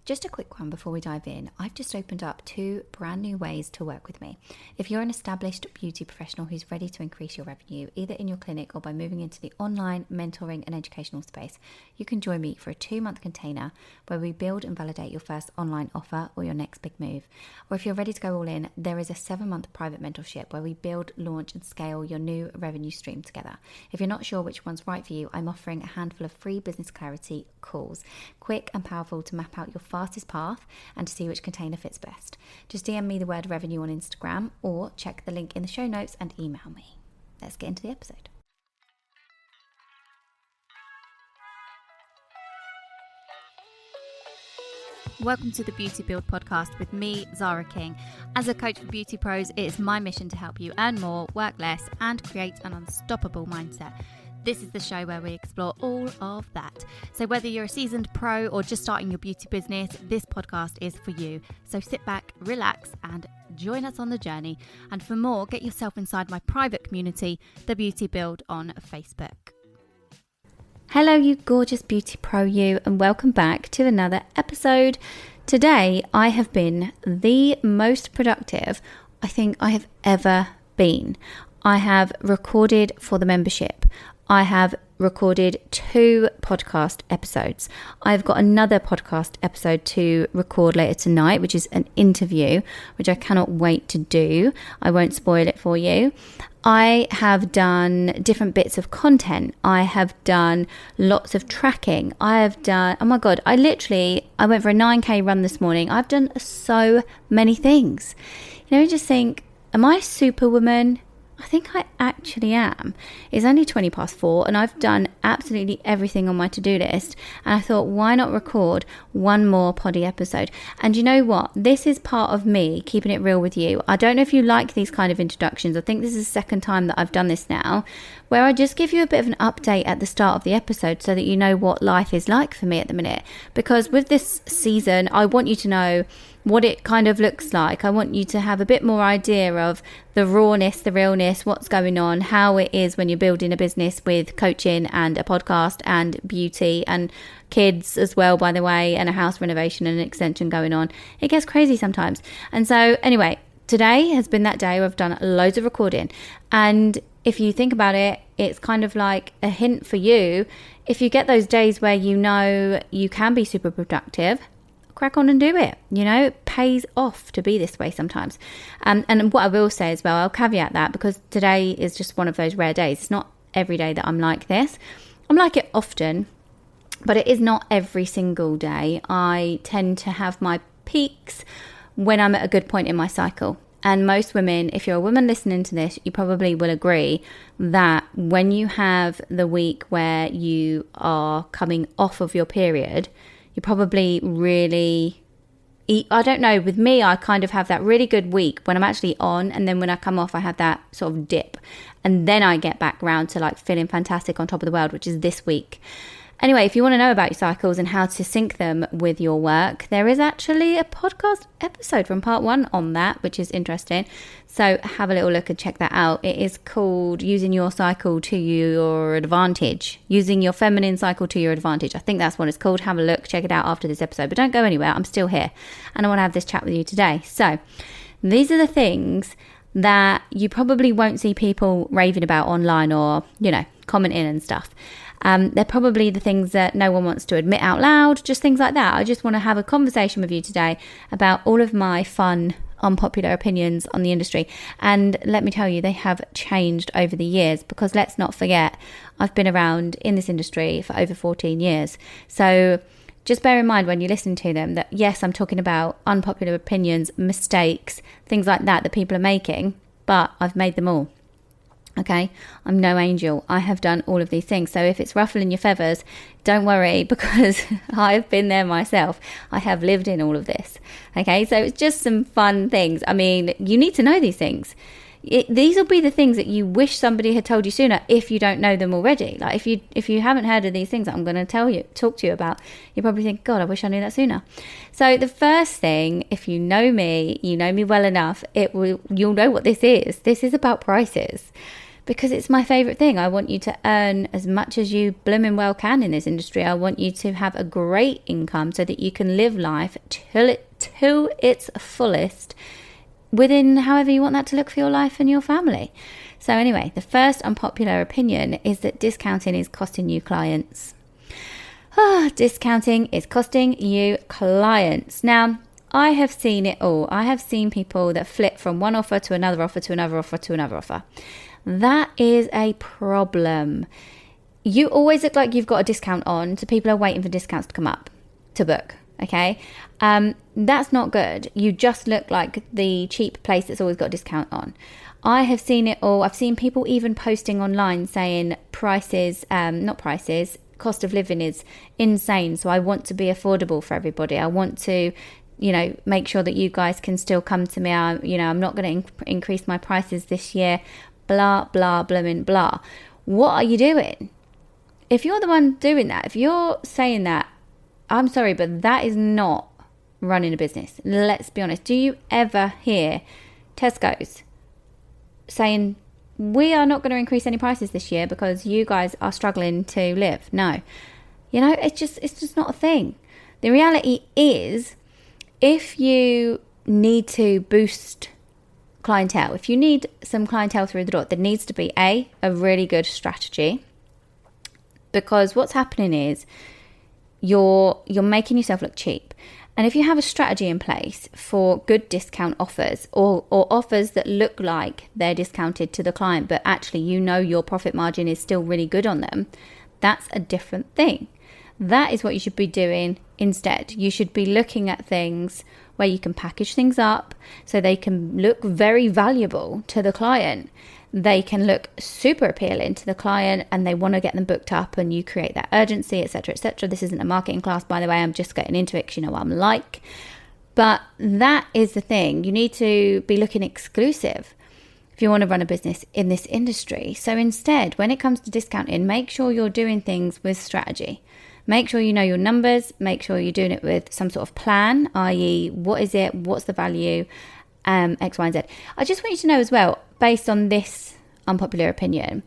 Just a quick one before we dive in. I've just opened up 2 brand new ways to work with me. If you're an established beauty professional who's ready to increase your revenue, either in your clinic or by moving into the online mentoring and educational space, you can join me for a 2-month container where we build and validate your first online offer or your next big move. Or if you're ready to go all in, there is a 7-month private mentorship where we build, launch and scale your new revenue stream together. If you're not sure which one's right for you, I'm offering a handful of free business clarity calls, quick and powerful to map out your fastest path and to see which container fits best. Just DM me the word revenue on Instagram or check the link in the show notes and email me. Let's get into the episode. Welcome to the Beauty Build podcast with me, Zara King. As a coach for beauty pros, it is my mission to help you earn more, work less, and create an unstoppable mindset. This is the show where we explore all of that. So whether you're a seasoned pro or just starting your beauty business, this podcast is for you. So sit back, relax, and join us on the journey. And for more, get yourself inside my private community, The Beauty Build on Facebook. Hello, you gorgeous beauty pro you, and welcome back to another episode. Today, I have been the most productive I think I have ever been. I have recorded for the membership. I have recorded 2 podcast episodes. I've got another podcast episode to record later tonight, which is an interview, which I cannot wait to do. I won't spoil it for you. I have done different bits of content. I have done lots of tracking. I have done, oh my God, I went for a 9K run this morning. I've done so many things. You just think, am I a superwoman? I think I actually am. It's only 20 past 4 and I've done absolutely everything on my to-do list. And I thought, why not record one more poddy episode? And you know what? This is part of me keeping it real with you. I don't know if you like these kind of introductions. I think this is the second time that I've done this now, where I just give you a bit of an update at the start of the episode so that you know what life is like for me at the minute. Because with this season, I want you to know what it kind of looks like. I want you to have a bit more idea of the rawness, the realness, what's going on, how it is when you're building a business with coaching and a podcast and beauty and kids as well, by the way, and a house renovation and an extension going on. It gets crazy sometimes. And so anyway, today has been that day where I've done loads of recording. And if you think about it, it's kind of like a hint for you. If you get those days where you know you can be super productive, crack on and do it. It pays off to be this way sometimes. And what I will say as well, I'll caveat that because today is just one of those rare days. It's not every day that I'm like this. I'm like it often, but it is not every single day. I tend to have my peaks when I'm at a good point in my cycle. And most women, if you're a woman listening to this, you probably will agree that when you have the week where you are coming off of your period, you probably really, I don't know, with me, I kind of have that really good week when I'm actually on. And then when I come off, I have that sort of dip. And then I get back round to like feeling fantastic on top of the world, which is this week. Anyway, if you want to know about your cycles and how to sync them with your work, there is actually a podcast episode from part 1 on that, which is interesting. So have a little look and check that out. It is called Using Your Cycle to Your Advantage. Using Your Feminine Cycle to Your Advantage. I think that's what it's called. Have a look, check it out after this episode. But don't go anywhere. I'm still here. And I want to have this chat with you today. So these are the things that you probably won't see people raving about online or, commenting and stuff. They're probably the things that no one wants to admit out loud, just things like that. I just want to have a conversation with you today about all of my fun, unpopular opinions on the industry. And let me tell you, they have changed over the years because let's not forget, I've been around in this industry for over 14 years. So just bear in mind when you listen to them that, yes, I'm talking about unpopular opinions, mistakes, things like that people are making, but I've made them all. Okay, I'm no angel. I have done all of these things. So if it's ruffling your feathers, don't worry because I've been there myself. I have lived in all of this. Okay, so it's just some fun things. I mean, you need to know these things. These will be the things that you wish somebody had told you sooner if you don't know them already. Like if you haven't heard of these things that I'm going to talk to you about, you probably think, God, I wish I knew that sooner. So the first thing, if you know me well enough, you'll know what this is. This is about prices. because it's my favourite thing. I want you to earn as much as you blooming well can in this industry. I want you to have a great income so that you can live life to its fullest within however you want that to look for your life and your family. So anyway, the first unpopular opinion is that discounting is costing you clients. Discounting is costing you clients. Now, I have seen it all. I have seen people that flip from one offer to another offer to another offer to another offer. That is a problem. You always look like you've got a discount on, so people are waiting for discounts to come up to book. Okay, that's not good. You just look like the cheap place that's always got a discount on. I have seen it all. I've seen people even posting online saying cost of living is insane, so I want to be affordable for everybody. I want to, make sure that you guys can still come to me. I'm not going to increase my prices this year. Blah, blah, blooming blah. What are you doing? If you're the one doing that, if you're saying that, I'm sorry, but that is not running a business. Let's be honest. Do you ever hear Tesco's saying, we are not going to increase any prices this year because you guys are struggling to live? No. It's just not a thing. The reality is, if you need to boost clientele, if you need some clientele through the door, there needs to be a really good strategy, because what's happening is you're making yourself look cheap. And if you have a strategy in place for good discount offers, or offers that look like they're discounted to the client, but actually your profit margin is still really good on them, that's a different thing. That is what you should be doing instead. You should be looking at things where you can package things up so they can look very valuable to the client. They can look super appealing to the client and they want to get them booked up, and you create that urgency, etc., etc. This isn't a marketing class, by the way. I'm just getting into it because you know what I'm like. But that is the thing. You need to be looking exclusive if you want to run a business in this industry. So instead, when it comes to discounting, make sure you're doing things with strategy. Make sure you know your numbers. Make sure you're doing it with some sort of plan, i.e. what is it? What's the value? X, Y, and Z. I just want you to know as well, based on this unpopular opinion,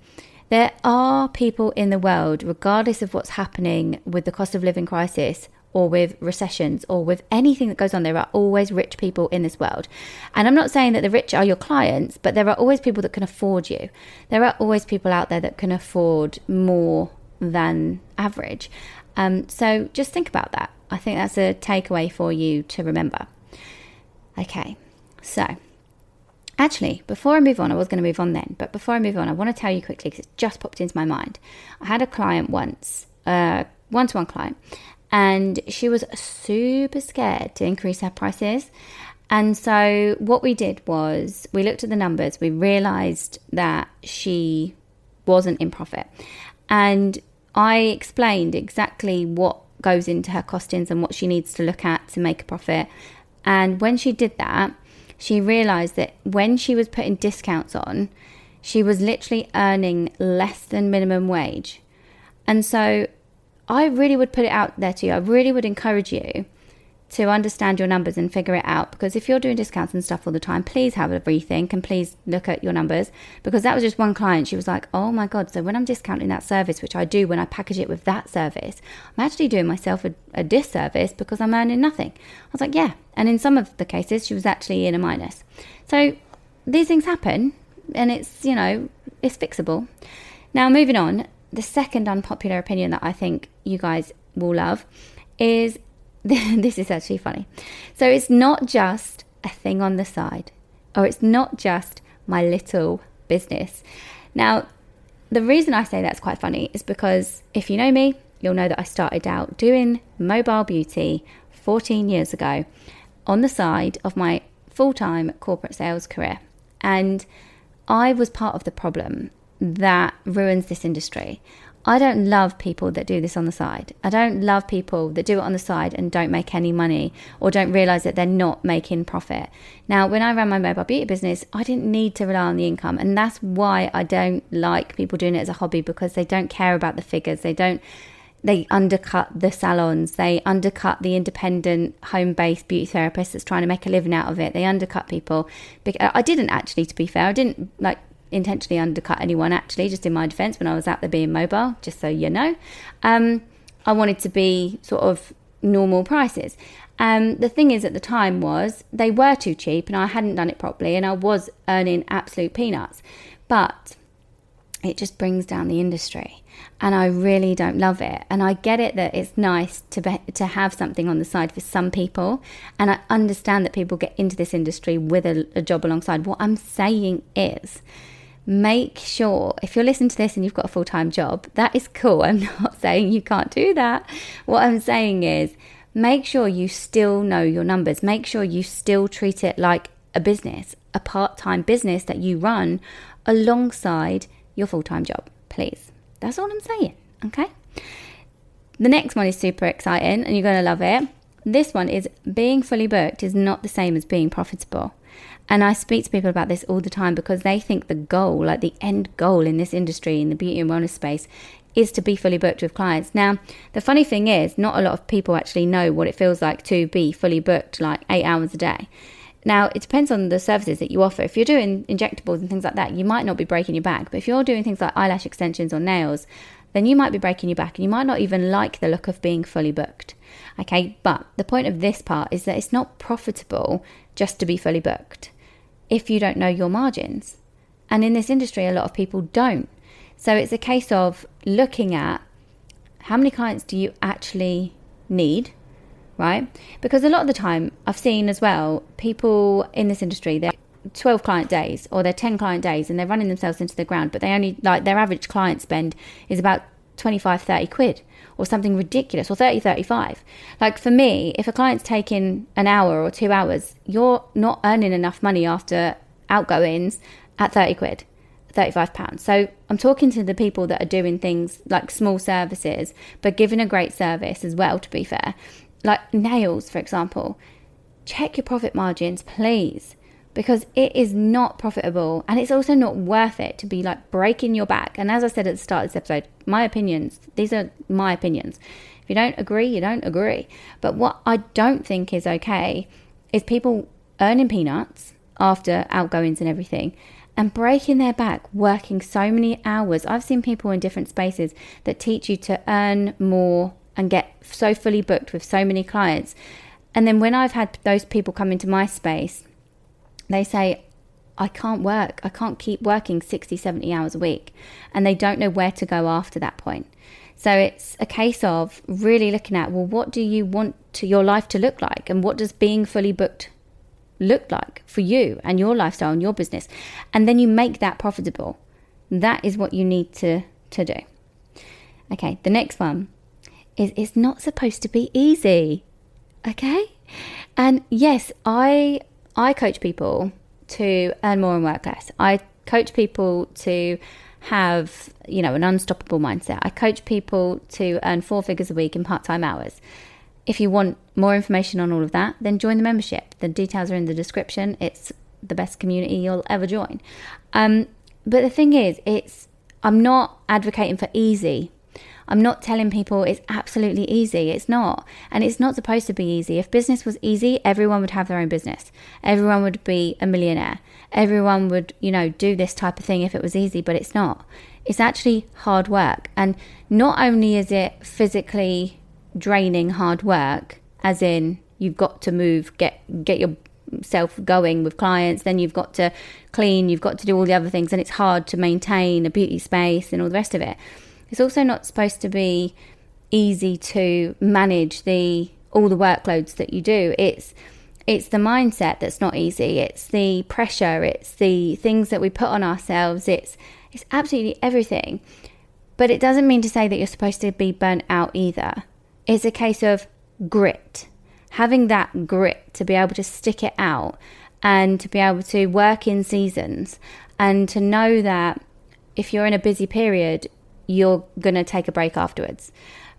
there are people in the world, regardless of what's happening with the cost of living crisis or with recessions or with anything that goes on, there are always rich people in this world. And I'm not saying that the rich are your clients, but there are always people that can afford you. There are always people out there that can afford more than average. So just think about that. I think that's a takeaway for you to remember. Okay. So, actually, before I move on, I was going to move on then, but before I move on, I want to tell you quickly, because it just popped into my mind. I had a client once, one-to-one client, and she was super scared to increase her prices. And so what we did was we looked at the numbers. We realized that she wasn't in profit. And I explained exactly what goes into her costings and what she needs to look at to make a profit. And when she did that, she realised that when she was putting discounts on, she was literally earning less than minimum wage. And so I really would put it out there to you. I really would encourage you to understand your numbers and figure it out. Because if you're doing discounts and stuff all the time, please have a rethink and please look at your numbers. Because that was just one client. She was like, oh my God, so when I'm discounting that service, which I do when I package it with that service, I'm actually doing myself a disservice because I'm earning nothing. I was like, yeah. And in some of the cases, she was actually in a minus. So these things happen, and it's fixable. Now, moving on, the second unpopular opinion that I think you guys will love is, this is actually funny. So it's not just a thing on the side, or it's not just my little business. Now, the reason I say that's quite funny is because if you know me, you'll know that I started out doing mobile beauty 14 years ago on the side of my full-time corporate sales career. And I was part of the problem that ruins this industry. I don't love people that do this on the side. I don't love people that do it on the side and don't make any money or don't realise that they're not making profit. Now, when I ran my mobile beauty business, I didn't need to rely on the income. And that's why I don't like people doing it as a hobby, because they don't care about the figures. They undercut the salons. They undercut the independent home-based beauty therapist that's trying to make a living out of it. They undercut people. I didn't actually, to be fair. I didn't intentionally undercut anyone, actually, just in my defense, when I was out there being mobile, just so you know. I wanted to be sort of normal prices. The thing is, at the time was they were too cheap and I hadn't done it properly and I was earning absolute peanuts. But it just brings down the industry and I really don't love it. And I get it that it's nice to have something on the side for some people. And I understand that people get into this industry with a job alongside. What I'm saying is, make sure, if you're listening to this and you've got a full-time job, that is cool. I'm not saying you can't do that. What I'm saying is, make sure you still know your numbers. Make sure you still treat it like a business, a part-time business that you run alongside your full-time job, please. That's all I'm saying, okay? The next one is super exciting and you're going to love it. This one is being fully booked is not the same as being profitable. And I speak to people about this all the time because they think the goal, like the end goal in this industry, in the beauty and wellness space, is to be fully booked with clients. Now, the funny thing is, not a lot of people actually know what it feels like to be fully booked, like 8 hours a day. Now, it depends on the services that you offer. If you're doing injectables and things like that, you might not be breaking your back. But if you're doing things like eyelash extensions or nails, then you might be breaking your back and you might not even like the look of being fully booked. Okay, but the point of this part is that it's not profitable just to be fully booked if you don't know your margins. And in this industry, a lot of people don't. So it's a case of looking at how many clients do you actually need, right? Because a lot of the time I've seen as well, people in this industry, they're 12 client days or they're 10 client days and they're running themselves into the ground, but they only, like, their average client spend is about 25, 30 quid or something ridiculous, or 30, 35. Like for me, if a client's taking an hour or 2 hours, you're not earning enough money after outgoings at 30 quid. £35. So I'm talking to the people that are doing things like small services, but giving a great service as well, to be fair. Like nails, for example. Check your profit margins, please, because it is not profitable and it's also not worth it to be like breaking your back. And as I said at the start of this episode, my opinions, these are my opinions. If you don't agree, you don't agree. But what I don't think is okay is people earning peanuts after outgoings and everything and breaking their back, working so many hours. I've seen people in different spaces that teach you to earn more and get so fully booked with so many clients. And then when I've had those people come into my space, they say, I can't work. I can't keep working 60, 70 hours a week. And they don't know where to go after that point. So it's a case of really looking at, well, what do you want your life to look like? And what does being fully booked look like for you and your lifestyle and your business? And then you make that profitable. That is what you need to do. Okay, the next one is it's not supposed to be easy. Okay? And yes, I coach people to earn more and work less. I coach people to have, an unstoppable mindset. I coach people to earn 4 figures a week in part-time hours. If you want more information on all of that, then join the membership. The details are in the description. It's the best community you'll ever join. But the thing is, I'm not advocating for easy. I'm not telling people it's absolutely easy. It's not. And it's not supposed to be easy. If business was easy, everyone would have their own business. Everyone would be a millionaire. Everyone would, do this type of thing if it was easy, but it's not. It's actually hard work. And not only is it physically draining hard work, as in you've got to move, get yourself going with clients, then you've got to clean, you've got to do all the other things, and it's hard to maintain a beauty space and all the rest of it. It's also not supposed to be easy to manage all the workloads that you do. It's the mindset that's not easy. It's the pressure. It's the things that we put on ourselves. It's absolutely everything. But it doesn't mean to say that you're supposed to be burnt out either. It's a case of grit. Having that grit to be able to stick it out and to be able to work in seasons and to know that if you're in a busy period, you're going to take a break afterwards.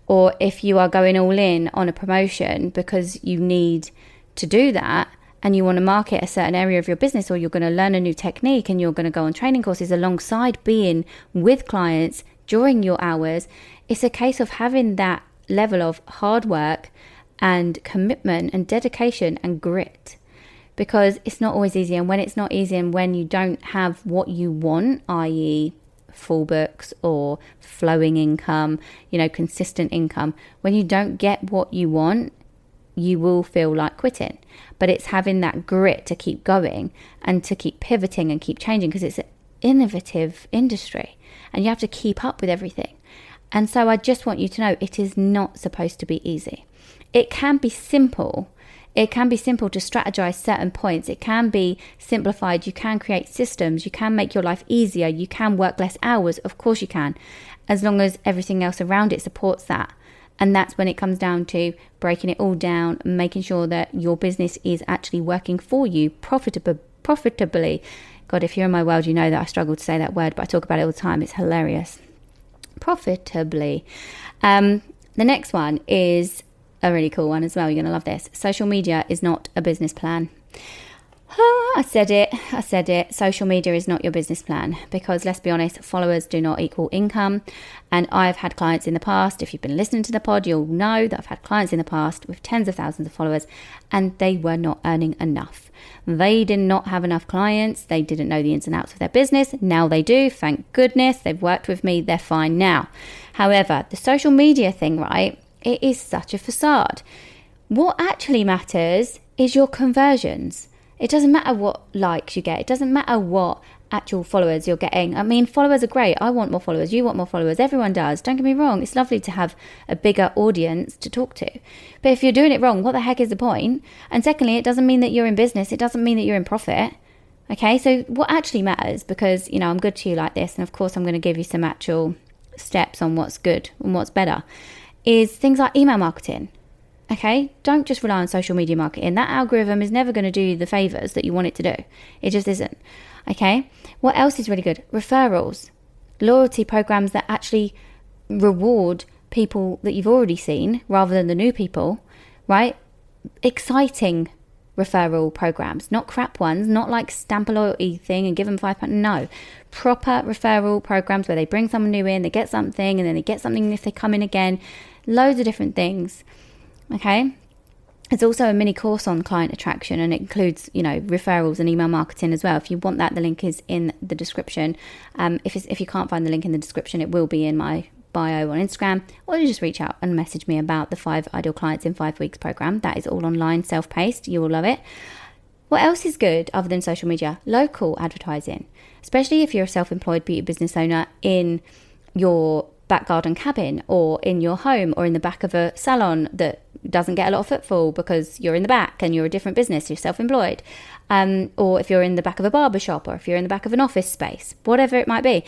Or if you are going all in on a promotion because you need to do that and you want to market a certain area of your business, or you're going to learn a new technique and you're going to go on training courses alongside being with clients during your hours, it's a case of having that level of hard work and commitment and dedication and grit. because it's not always easy. And when it's not easy and when you don't have what you want, i.e. full books or flowing income, consistent income, when you don't get what you want, you will feel like quitting. But it's having that grit to keep going and to keep pivoting and keep changing, because it's an innovative industry and you have to keep up with everything. And so I just want you to know it is not supposed to be easy. It can be simple. It can be simple to strategize certain points. It can be simplified. You can create systems. You can make your life easier. You can work less hours. Of course you can, as long as everything else around it supports that. And that's when it comes down to breaking it all down and making sure that your business is actually working for you profitably. God, if you're in my world, you know that I struggle to say that word, but I talk about it all the time. It's hilarious. Profitably. The next one is a really cool one as well. You're going to love this. Social media is not a business plan. I said it. Social media is not your business plan, because let's be honest, followers do not equal income. And I've had clients in the past, if you've been listening to the pod, you'll know that I've had clients in the past with tens of thousands of followers and they were not earning enough. They did not have enough clients. They didn't know the ins and outs of their business. Now they do. Thank goodness. They've worked with me. They're fine now. However, the social media thing, right? It is such a facade. What actually matters is your conversions. It doesn't matter what likes you get. It doesn't matter what actual followers you're getting. I mean, followers are great. I want more followers. You want more followers. Everyone does. Don't get me wrong. It's lovely to have a bigger audience to talk to. But if you're doing it wrong, what the heck is the point? And secondly, it doesn't mean that you're in business. It doesn't mean that you're in profit. Okay, so what actually matters, because, I'm good to you like this, and of course I'm going to give you some actual steps on what's good and what's better, is things like email marketing. Okay, don't just rely on social media marketing. That algorithm is never going to do you the favors that you want it to do. It just isn't. Okay, what else is really good? Referrals, loyalty programs that actually reward people that you've already seen rather than the new people, right? Exciting referral programs, not crap ones, not like stamp a loyalty thing and give them £5. No, proper referral programs where they bring someone new in, they get something, and then they get something if they come in again. Loads of different things. Okay, there's also a mini course on client attraction, and it includes, referrals and email marketing as well. If you want that, the link is in the description. If you can't find the link in the description, it will be in my bio on Instagram, or you just reach out and message me about the 5 Ideal Clients in 5 Weeks program. That is all online, self-paced. You will love it. What else is good other than social media? Local advertising, especially if you're a self-employed beauty business owner in your back garden cabin, or in your home, or in the back of a salon that doesn't get a lot of footfall because you're in the back and you're a different business, you're self-employed, or if you're in the back of a barber shop, or if you're in the back of an office space, whatever it might be.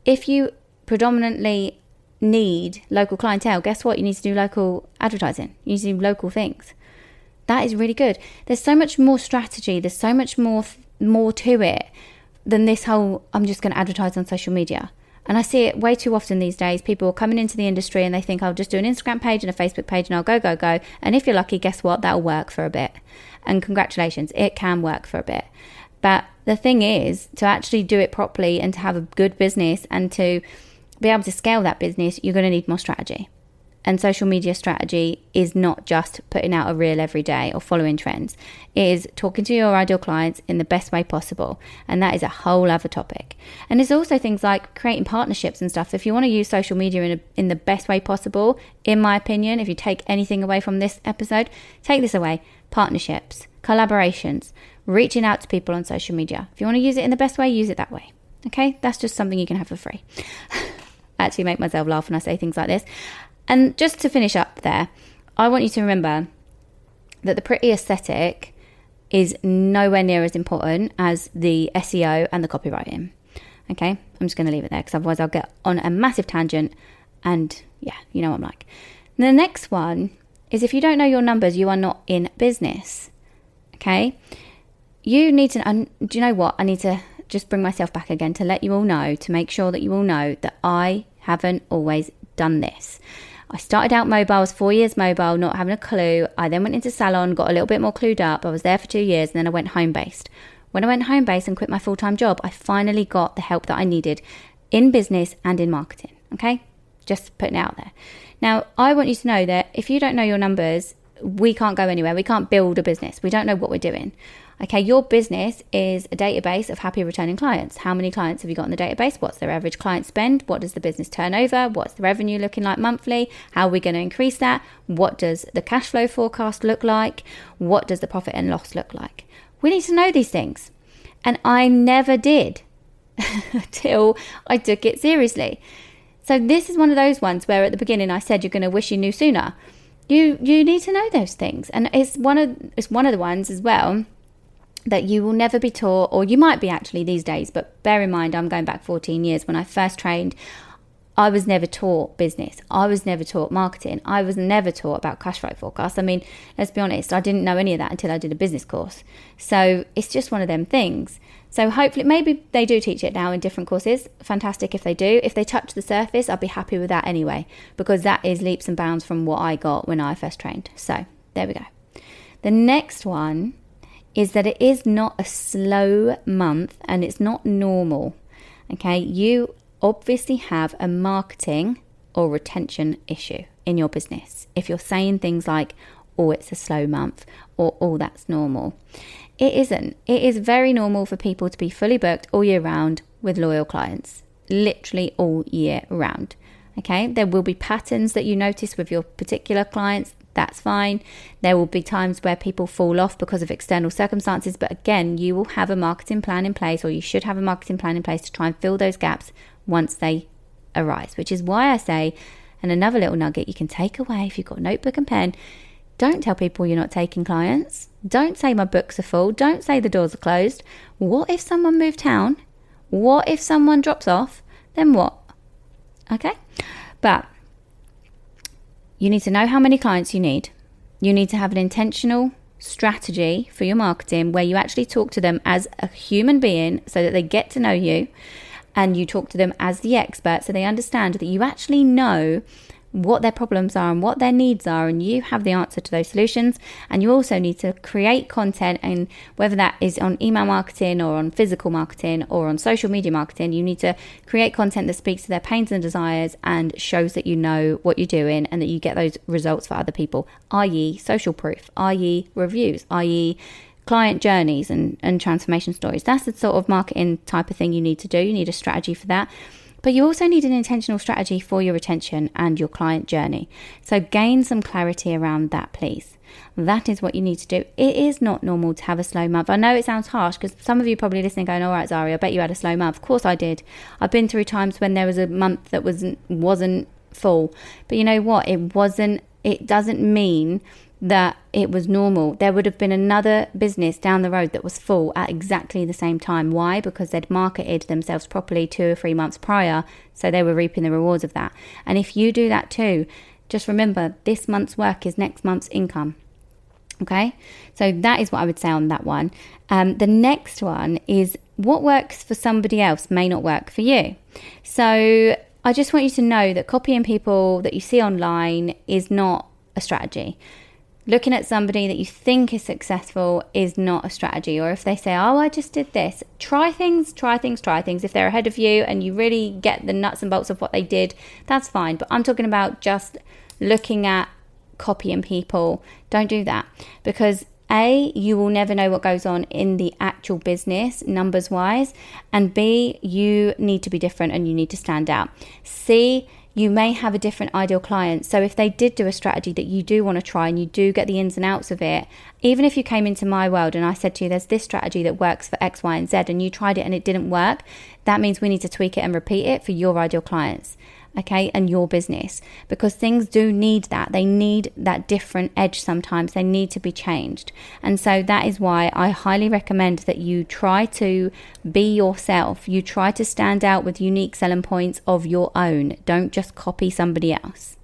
If you predominantly need local clientele, guess what? You need to do local advertising. You need to do local things. That is really good. There's so much more strategy. There's so much more to it than this whole, I'm just going to advertise on social media. And I see it way too often these days. People are coming into the industry and they think, I'll just do an Instagram page and a Facebook page and I'll go. And if you're lucky, guess what? That'll work for a bit. And congratulations, it can work for a bit. But the thing is, to actually do it properly and to have a good business and to be able to scale that business, you're going to need more strategy. And social media strategy is not just putting out a reel every day or following trends. It is talking to your ideal clients in the best way possible. And that is a whole other topic. And there's also things like creating partnerships and stuff. If you want to use social media in the best way possible, in my opinion, if you take anything away from this episode, take this away. Partnerships, collaborations, reaching out to people on social media. If you want to use it in the best way, use it that way. Okay? That's just something you can have for free. I actually make myself laugh when I say things like this. And just to finish up there, I want you to remember that the pretty aesthetic is nowhere near as important as the SEO and the copywriting. Okay, I'm just going to leave it there because otherwise I'll get on a massive tangent, and yeah, you know what I'm like. And the next one is, if you don't know your numbers, you are not in business. Okay, you need to, and do you know what? I need to just bring myself back again to let you all know, to make sure that you all know that I haven't always done this. I started out mobile, I was 4 years mobile, not having a clue. I then went into salon, got a little bit more clued up. I was there for 2 years, and then I went home-based. When I went home-based and quit my full-time job, I finally got the help that I needed in business and in marketing. Okay? Just putting it out there. Now, I want you to know that if you don't know your numbers, we can't go anywhere. We can't build a business. We don't know what we're doing. Okay, your business is a database of happy returning clients. How many clients have you got in the database? What's their average client spend? What does the business turn over? What's the revenue looking like monthly? How are we going to increase that? What does the cash flow forecast look like? What does the profit and loss look like? We need to know these things. And I never did until I took it seriously. So this is one of those ones where at the beginning I said you're going to wish you knew sooner. You need to know those things. And it's one of the ones as well that you will never be taught, or you might be actually these days, but bear in mind I'm going back 14 years. When I first trained, I was never taught business. I was never taught marketing. I was never taught about cash flow forecast. I mean, let's be honest, I didn't know any of that until I did a business course. So it's just one of them things. So hopefully, maybe they do teach it now in different courses. Fantastic if they do. If they touch the surface, I'll be happy with that anyway, because that is leaps and bounds from what I got when I first trained. So there we go. The next one is that it is not a slow month and it's not normal. Okay, you obviously have a marketing or retention issue in your business if you're saying things like, oh, it's a slow month, or oh, that's normal. It isn't. It is very normal for people to be fully booked all year round with loyal clients, literally all year round. Okay, there will be patterns that you notice with your particular clients. That's fine. There will be times where people fall off because of external circumstances. But again, you will have a marketing plan in place, or you should have a marketing plan in place to try and fill those gaps once they arise, which is why I say, and another little nugget you can take away if you've got a notebook and pen, don't tell people you're not taking clients. Don't say my books are full. Don't say the doors are closed. What if someone moved town? What if someone drops off? Then what? Okay? But you need to know how many clients you need. You need to have an intentional strategy for your marketing where you actually talk to them as a human being so that they get to know you, and you talk to them as the expert so they understand that you actually know what their problems are and what their needs are, and you have the answer to those solutions. And you also need to create content, and whether that is on email marketing or on physical marketing or on social media marketing, you need to create content that speaks to their pains and desires and shows that you know what you're doing and that you get those results for other people, i.e. social proof, i.e. reviews, i.e. client journeys and transformation stories. That's the sort of marketing type of thing you need to do. You need a strategy for that. But you also need an intentional strategy for your retention and your client journey. So gain some clarity around that, please. That is what you need to do. It is not normal to have a slow month. I know it sounds harsh because some of you probably listening going, all right, Zari, I bet you had a slow month. Of course I did. I've been through times when there was a month that wasn't full. But you know what? It doesn't mean that it was normal. There would have been another business down the road that was full at exactly the same time. Why? Because they'd marketed themselves properly 2 or 3 months prior, so they were reaping the rewards of that. And if you do that too, just remember this month's work is next month's income. Okay, so that is what I would say on that one. The next one is what works for somebody else may not work for you. So I just want you to know that copying people that you see online is not a strategy. Looking at somebody that you think is successful is not a strategy. Or if they say, oh, I just did this, try things. If they're ahead of you and you really get the nuts and bolts of what they did, that's fine. But I'm talking about just looking at copying people. Don't do that, because A, you will never know what goes on in the actual business numbers wise, and B, you need to be different and you need to stand out. C, you may have a different ideal client. So if they did do a strategy that you do want to try and you do get the ins and outs of it, even if you came into my world and I said to you, there's this strategy that works for X, Y, and Z, and you tried it and it didn't work, that means we need to tweak it and repeat it for your ideal clients. Okay, and your business, because things do need that. They need that different edge sometimes. They need to be changed. And so that is why I highly recommend that you try to be yourself. You try to stand out with unique selling points of your own. Don't just copy somebody else.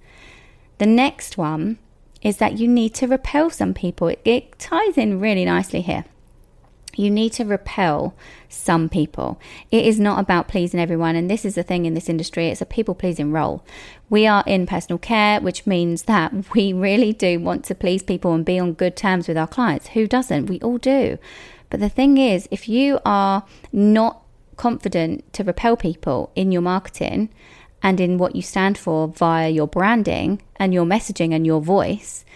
The next one is that you need to repel some people. It ties in really nicely here. You need to repel some people. It is not about pleasing everyone. And this is the thing in this industry. It's a people-pleasing role. We are in personal care, which means that we really do want to please people and be on good terms with our clients. Who doesn't? We all do. But the thing is, if you are not confident to repel people in your marketing and in what you stand for via your branding and your messaging and your voice,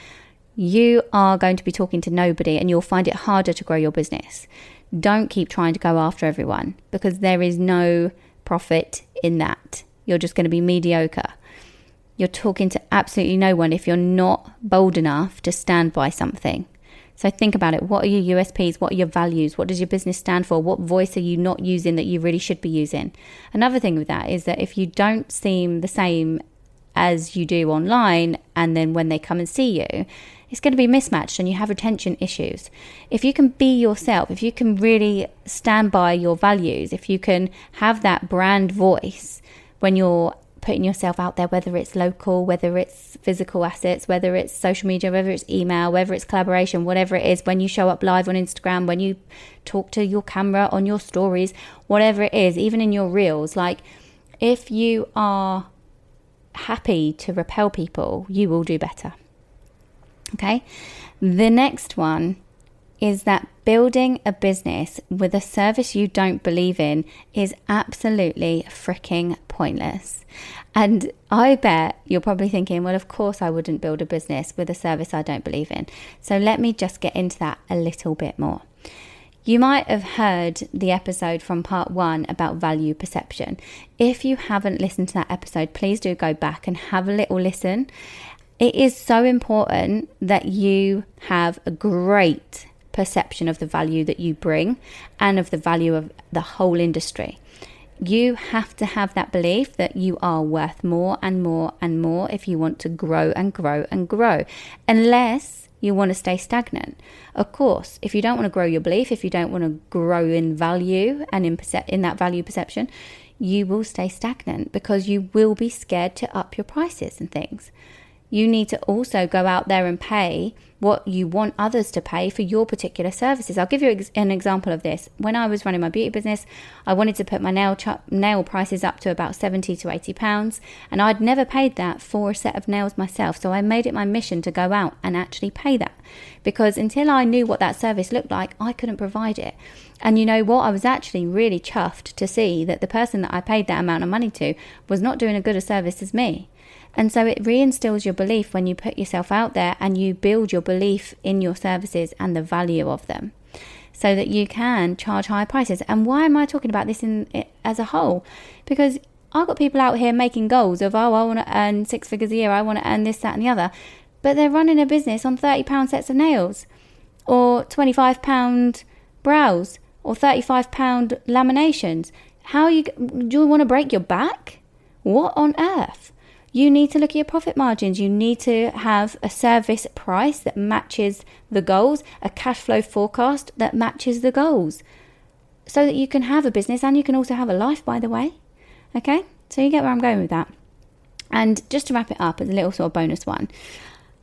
you are going to be talking to nobody and you'll find it harder to grow your business. Don't keep trying to go after everyone, because there is no profit in that. You're just going to be mediocre. You're talking to absolutely no one if you're not bold enough to stand by something. So think about it. What are your USPs? What are your values? What does your business stand for? What voice are you not using that you really should be using? Another thing with that is that if you don't seem the same as you do online, and then when they come and see you, it's going to be mismatched and you have retention issues. If you can be yourself, if you can really stand by your values, if you can have that brand voice when you're putting yourself out there, whether it's local, whether it's physical assets, whether it's social media, whether it's email, whether it's collaboration, whatever it is, when you show up live on Instagram, when you talk to your camera on your stories, whatever it is, even in your reels, like if you are happy to repel people, you will do better. Okay. The next one is that building a business with a service you don't believe in is absolutely freaking pointless. And I bet you're probably thinking, well, of course I wouldn't build a business with a service I don't believe in. So let me just get into that a little bit more. You might have heard the episode from part 1 about value perception. If you haven't listened to that episode, please do go back and have a little listen. It is so important that you have a great perception of the value that you bring and of the value of the whole industry. You have to have that belief that you are worth more and more and more if you want to grow and grow and grow, unless you want to stay stagnant. Of course, if you don't want to grow your belief, if you don't want to grow in value and in that value perception, you will stay stagnant because you will be scared to up your prices and things. You need to also go out there and pay what you want others to pay for your particular services. I'll give you an example of this. When I was running my beauty business, I wanted to put my nail prices up to about £70 to £80, and I'd never paid that for a set of nails myself. So I made it my mission to go out and actually pay that, because until I knew what that service looked like, I couldn't provide it. And you know what? I was actually really chuffed to see that the person that I paid that amount of money to was not doing a good a service as me. And so it reinstills your belief when you put yourself out there and you build your belief in your services and the value of them, so that you can charge higher prices. And why am I talking about this as a whole? Because I've got people out here making goals of, I want to earn 6 figures a year, I want to earn this, that and the other. But they're running a business on £30 sets of nails, or £25 brows, or £35 laminations. Do you want to break your back? What on earth? You need to look at your profit margins. You need to have a service price that matches the goals, a cash flow forecast that matches the goals, so that you can have a business and you can also have a life, by the way. Okay, so you get where I'm going with that. And just to wrap it up as a little sort of bonus one,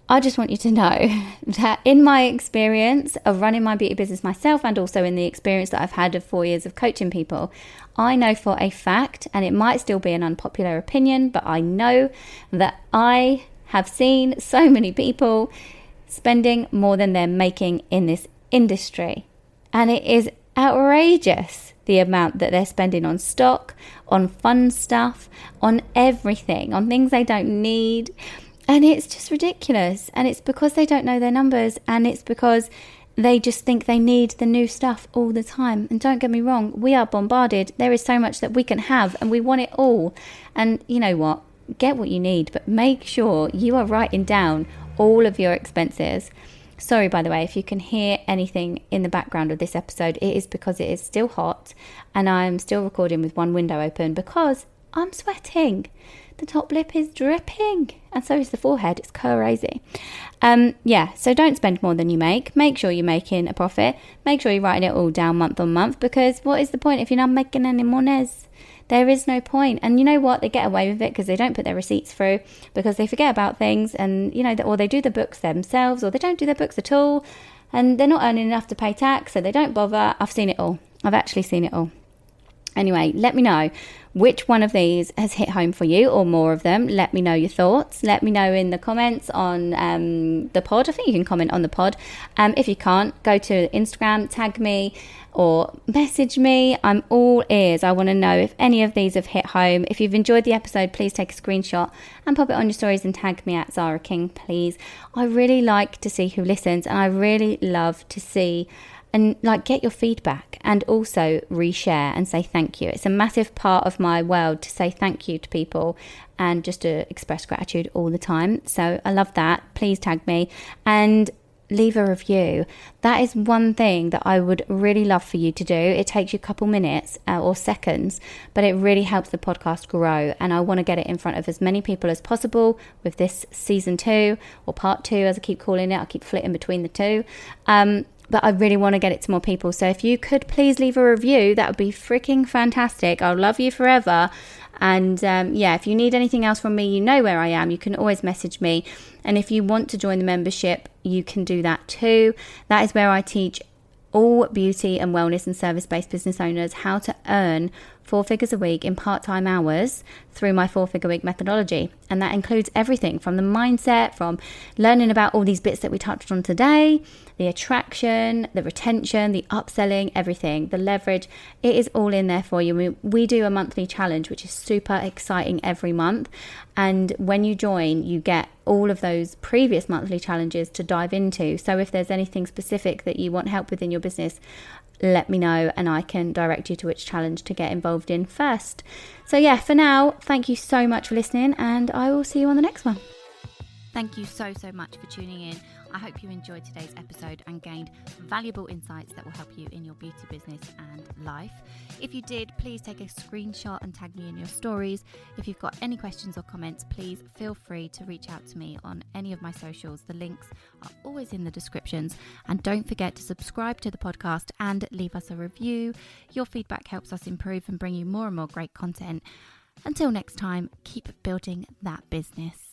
I just want you to know that in my experience of running my beauty business myself, and also in the experience that I've had of 4 years of coaching people, I know for a fact, and it might still be an unpopular opinion, but I know that I have seen so many people spending more than they're making in this industry. And it is outrageous, the amount that they're spending on stock, on fun stuff, on everything, on things they don't need. And it's just ridiculous. And it's because they don't know their numbers, and it's because they just think they need the new stuff all the time. And don't get me wrong, we are bombarded. There is so much that we can have and we want it all. And you know what? Get what you need, but make sure you are writing down all of your expenses. Sorry, by the way, if you can hear anything in the background of this episode, it is because it is still hot and I'm still recording with one window open because I'm sweating. The top lip is dripping, and so is the forehead. It's crazy. So don't spend more than you make. Make sure you're making a profit. Make sure you're writing it all down month on month, because what is the point if you're not making any monies? There is no point. And you know what? They get away with it because they don't put their receipts through, because they forget about things, and or they do the books themselves, or they don't do their books at all, and they're not earning enough to pay tax, so they don't bother. I've seen it all. I've actually seen it all. Anyway, let me know which one of these has hit home for you, or more of them. Let me know your thoughts. Let me know in the comments on the pod. I think you can comment on the pod. If you can't, go to Instagram, tag me or message me. I'm all ears. I want to know if any of these have hit home. If you've enjoyed the episode, please take a screenshot and pop it on your stories and tag me at Zara King, please. I really like to see who listens, and I really love to see and get your feedback, and also reshare and say thank you. It's a massive part of my world to say thank you to people and just to express gratitude all the time. So I love that. Please tag me and leave a review. That is one thing that I would really love for you to do. It takes you a couple minutes or seconds, but it really helps the podcast grow, and I want to get it in front of as many people as possible with this season 2, or part 2 as I keep calling it. I keep flitting between the two. But I really want to get it to more people. So if you could please leave a review, that would be freaking fantastic. I'll love you forever. And if you need anything else from me, you know where I am. You can always message me. And if you want to join the membership, you can do that too. That is where I teach all beauty and wellness and service-based business owners how to earn 4 figures a week in part-time hours through my 4-figure week methodology. And that includes everything from the mindset, from learning about all these bits that we touched on today, the attraction, the retention, the upselling, everything, the leverage. It is all in there for you. We do a monthly challenge, which is super exciting every month. And when you join, you get all of those previous monthly challenges to dive into. So if there's anything specific that you want help with in your business, let me know and I can direct you to which challenge to get involved in first. So for now, thank you so much for listening, and I will see you on the next one. Thank you so much for tuning in. I hope you enjoyed today's episode and gained valuable insights that will help you in your beauty business and life. If you did, please take a screenshot and tag me in your stories. If you've got any questions or comments, please feel free to reach out to me on any of my socials. The links are always in the descriptions. And don't forget to subscribe to the podcast and leave us a review. Your feedback helps us improve and bring you more and more great content. Until next time, keep building that business.